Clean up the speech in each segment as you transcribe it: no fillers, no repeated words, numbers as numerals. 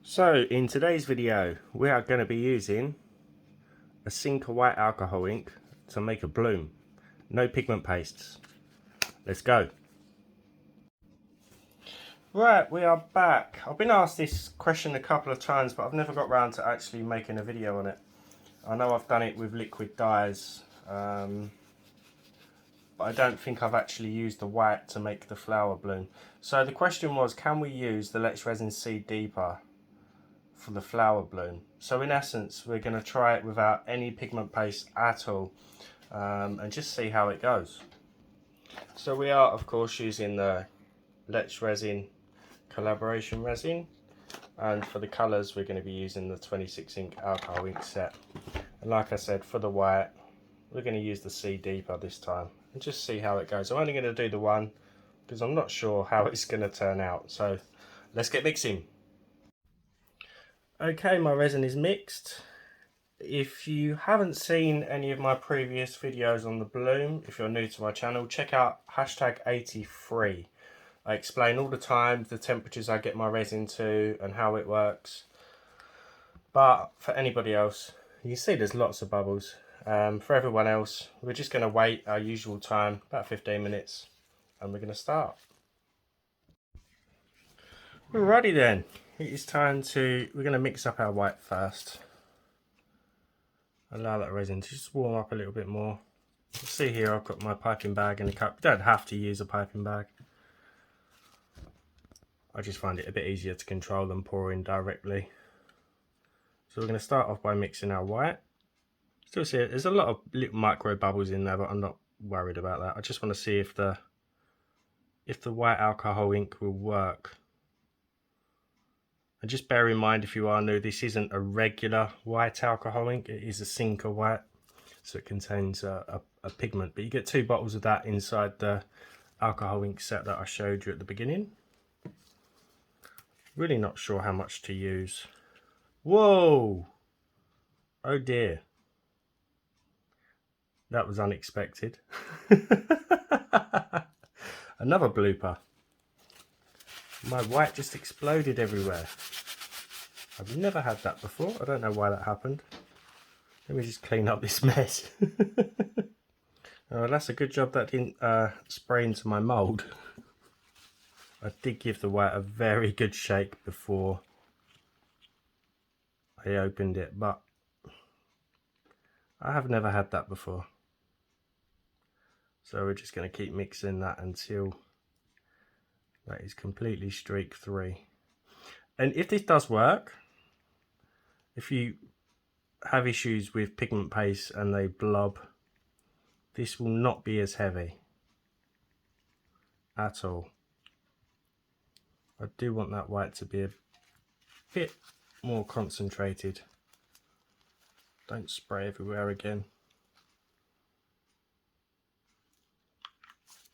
So in today's video we are going to be using a Cinca white alcohol ink to make a bloom. No pigment pastes. Let's go. Right, we are back. I've been asked this question a couple of times, but I've never got around to actually making a video on it. I know I've done it with liquid dyes, but I don't think I've actually used the white to make the flower bloom. So the question was, can we use the Resin Seed Deeper for the flower bloom? So in essence, we're going to try it without any pigment paste at all, and just see how it goes. So we are of course using the Resin collaboration resin, and for the colours we're going to be using the 26 ink alcohol ink set. And like I said, for the white we're going to use the Seed Deeper this time and just see how it goes. I'm only going to do the one because I'm not sure how it's going to turn out, so let's get mixing. Okay, my resin is mixed. If you haven't seen any of my previous videos on the bloom, if you're new to my channel, check out #83. I explain all the time the temperatures I get my resin to and how it works. But for anybody else, you see there's lots of bubbles. For everyone else, we're just going to wait our usual time, about 15 minutes, and we're going to start. Alrighty then, it is time we're going to mix up our white first. Allow that resin to just warm up a little bit more. You see here I've got my piping bag and a cup. You don't have to use a piping bag. I just find it a bit easier to control than pouring directly. So we're going to start off by mixing our white. Still see it, there's a lot of little micro bubbles in there, but I'm not worried about that. I just want to see if the white alcohol ink will work. And just bear in mind, if you are new, this isn't a regular white alcohol ink, it is a Cinca white, so it contains a pigment. But you get 2 bottles of that inside the alcohol ink set that I showed you at the beginning. Really not sure how much to use. Whoa! Oh dear. That was unexpected. Another blooper. My white just exploded everywhere. I've never had that before. I don't know why that happened. Let me just clean up this mess. Oh, that's a good job that didn't spray into my mould. I did give the white a very good shake before I opened it, but I have never had that before. So we're just going to keep mixing that until that is completely streak free. And if this does work, if you have issues with pigment paste and they blob, this will not be as heavy at all. I do want that white to be a bit more concentrated. Don't spray everywhere again.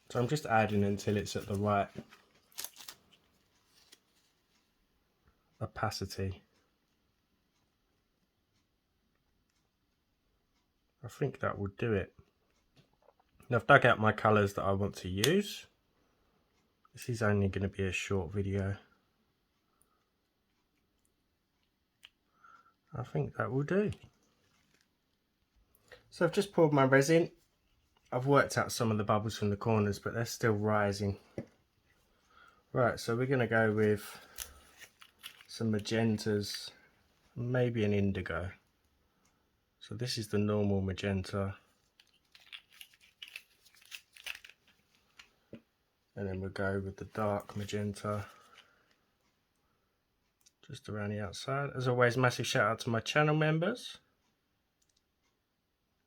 So I'm just adding until it's at the right opacity. I think that will do it. Now I've dug out my colours that I want to use. This is only going to be a short video. I think that will do. So I've just poured my resin. I've worked out some of the bubbles from the corners, but they're still rising. Right, so we're going to go with some magentas, maybe an indigo. So this is the normal magenta. And then we'll go with the dark magenta just around the outside. As always, massive shout out to my channel members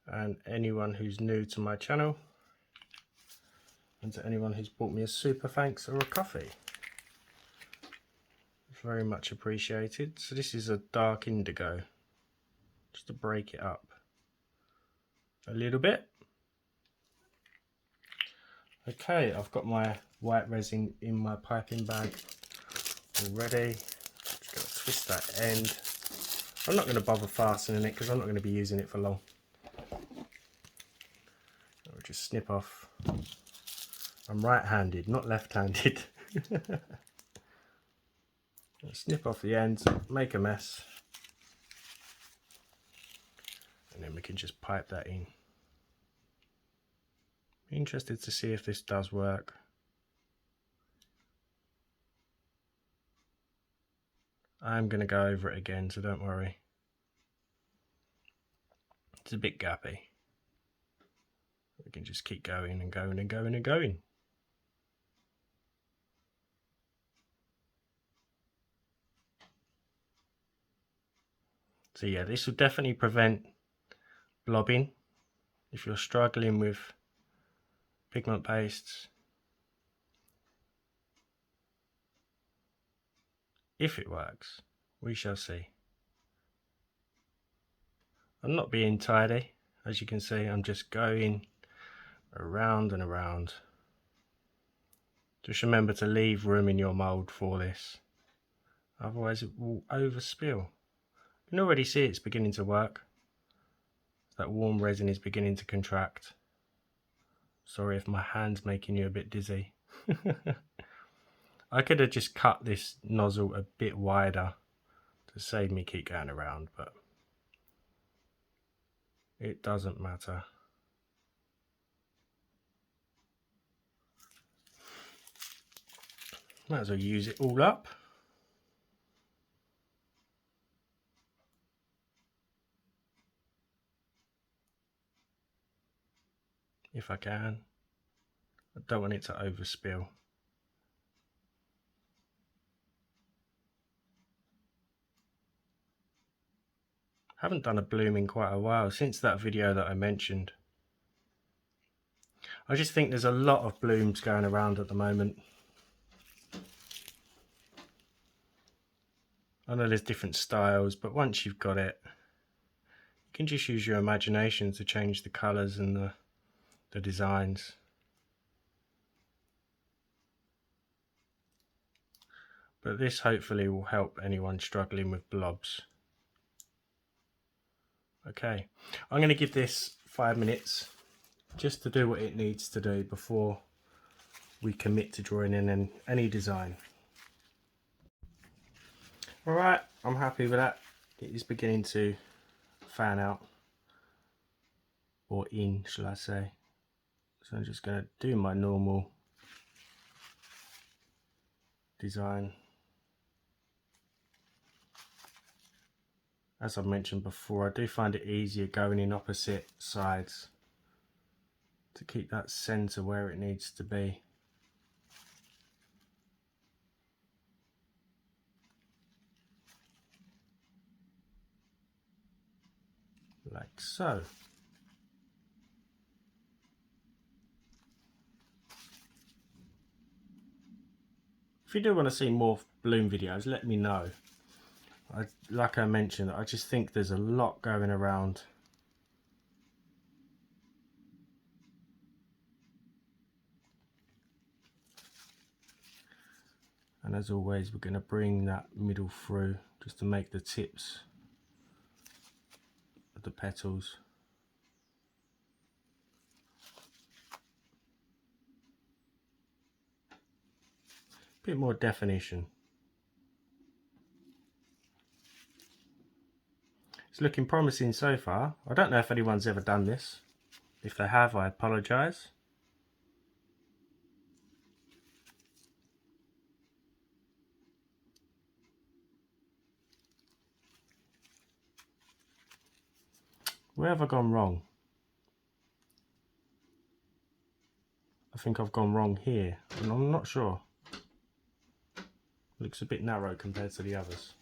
and anyone who's new to my channel, and to anyone who's bought me a super thanks or a coffee. Very much appreciated. So this is a dark indigo, just to break it up a little bit. Okay, I've got my white resin in my piping bag already. Just going to twist that end. I'm not going to bother fastening it because I'm not going to be using it for long. I'll just snip off. I'm right-handed, not left-handed. Snip off the ends, make a mess, and then we can just pipe that in. Interested to see if this does work. I'm going to go over it again, so don't worry. It's a bit gappy. We can just keep going and going and going and going. So yeah, this will definitely prevent blobbing if you're struggling with pigment pastes. If it works, we shall see. I'm not being tidy, as you can see. I'm just going around and around. Just remember to leave room in your mould for this, otherwise it will overspill. You can already see it's beginning to work. That warm resin is beginning to contract. Sorry if my hand's making you a bit dizzy. I could have just cut this nozzle a bit wider to save me keep going around, but it doesn't matter. Might as well use it all up. If I can. I don't want it to overspill. Haven't done a bloom in quite a while, since that video that I mentioned. I just think there's a lot of blooms going around at the moment. I know there's different styles, but once you've got it, you can just use your imagination to change the colours and the designs. But this hopefully will help anyone struggling with blobs. Okay, I'm going to give this 5 minutes just to do what it needs to do before we commit to drawing in any design. Alright, I'm happy with that. It is beginning to fan out, or in, shall I say. So I'm just going to do my normal design. As I've mentioned before, I do find it easier going in opposite sides to keep that centre where it needs to be. Like so. If you do want to see more bloom videos, let me know. Like I mentioned, I just think there's a lot going around. And as always, we're going to bring that middle through just to make the tips of the petals. Bit more definition. It's looking promising so far. I don't know if anyone's ever done this. If they have, I apologise. Where have I gone wrong? I think I've gone wrong here, and I'm not sure. Looks a bit narrow compared to the others.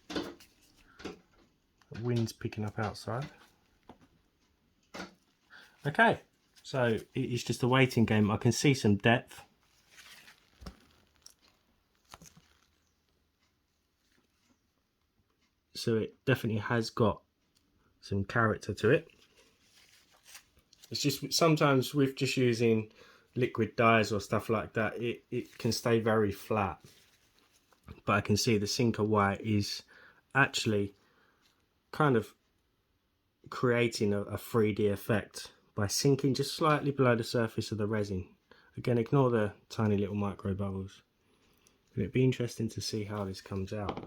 The wind's picking up outside. Okay, so it is just a waiting game. I can see some depth. So it definitely has got some character to it. It's just sometimes with just using liquid dyes or stuff like that, it can stay very flat. But I can see the sinker white is actually kind of creating a 3D effect by sinking just slightly below the surface of the resin. Again, ignore the tiny little micro bubbles. And it'd be interesting to see how this comes out.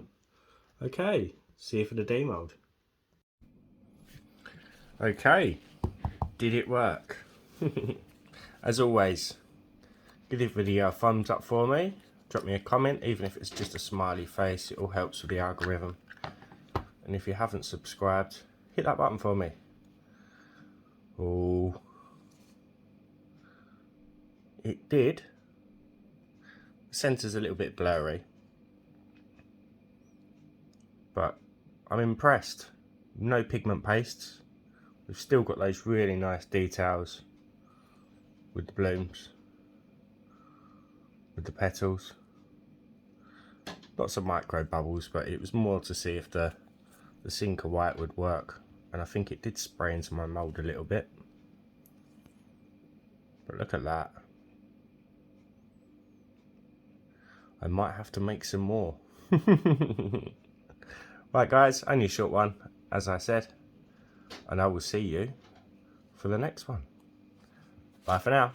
Okay, see you for the demold. Okay, did it work? As always, give this video a thumbs up for me. Drop me a comment, even if it's just a smiley face. It all helps with the algorithm. And if you haven't subscribed, hit that button for me. Oh, it did. The centre's a little bit blurry, but I'm impressed. No pigment pastes. We've still got those really nice details with the blooms, with the petals. Lots of micro bubbles, but it was more to see if the Sinker White would work. And I think it did spray into my mould a little bit. But look at that. I might have to make some more. Right guys, only a short one, as I said. And I will see you for the next one. Bye for now.